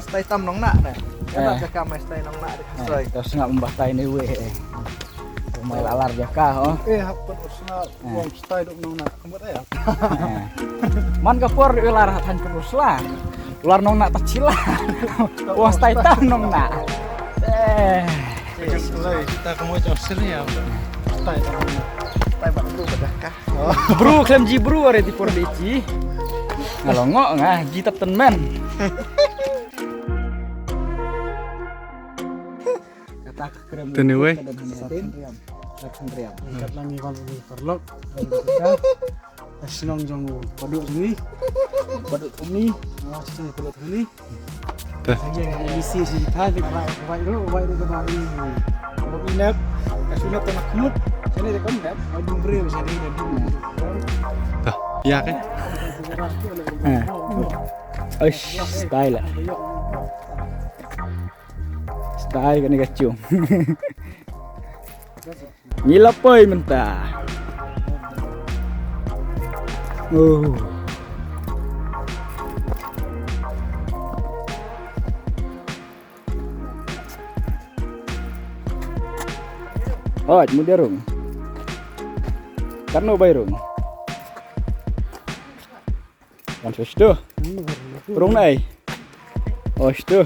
stay tam nong nak dah. Ada cakap mai stay nong nak Stay. Terus ngak membatai ni we. Rumah lalar jaka oh. Hapun usna wong stay duk nong nak kembut ya. Man ka por ular han terus lah. Ular nong nak tacila. Wong stay tam nong nak. Kita kamu jauh sini ya. Stay tam nong nak. Stay bak bro bedakah. Bro klem ji bro are di por beci. Ngalongok ngah ji tapten men. Kata krem. Tene we. Kat langi kalau perlok. Asinong jong paduk sini. Paduk ini. Sini paduk ini. Dah. Yang isi si tadi baik dulu baik itu baik ini. Kalau inap, kasunat tanah kumut. Sini dia kembali. Maju beri sini dan dulu. Dah. Ya kan? Style lah. Style kan kacung. Ngilapoy mentah. Oh, mau derung. Karena bayrung. Kan sudah. Burung nai. Oh, sudah.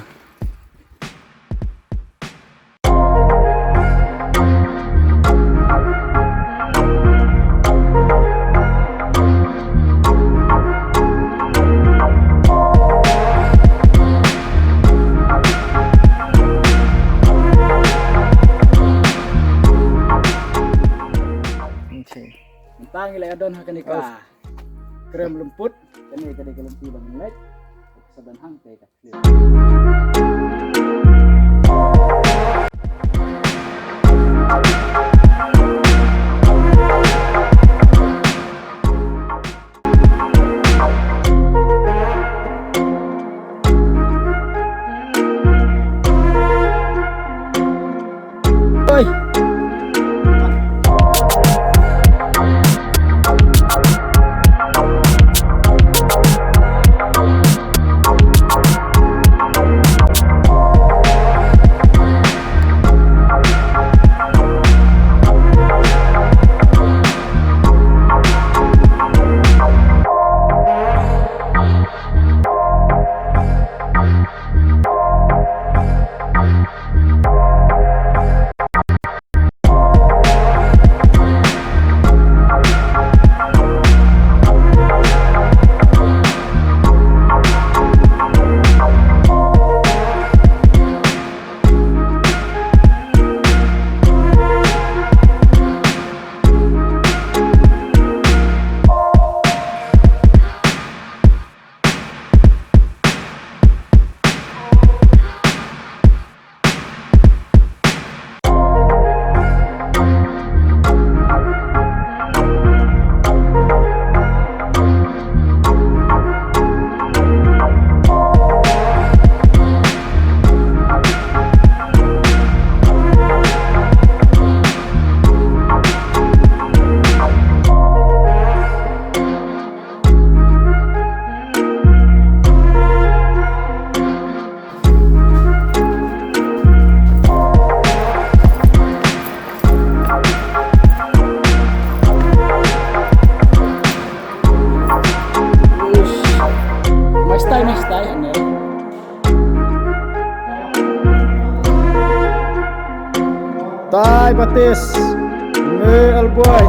Mentang ilai adon hakan ika krem lemput kani kada kelempi bang lek saban hang teh ka. Oi. Tai batis. Alboy.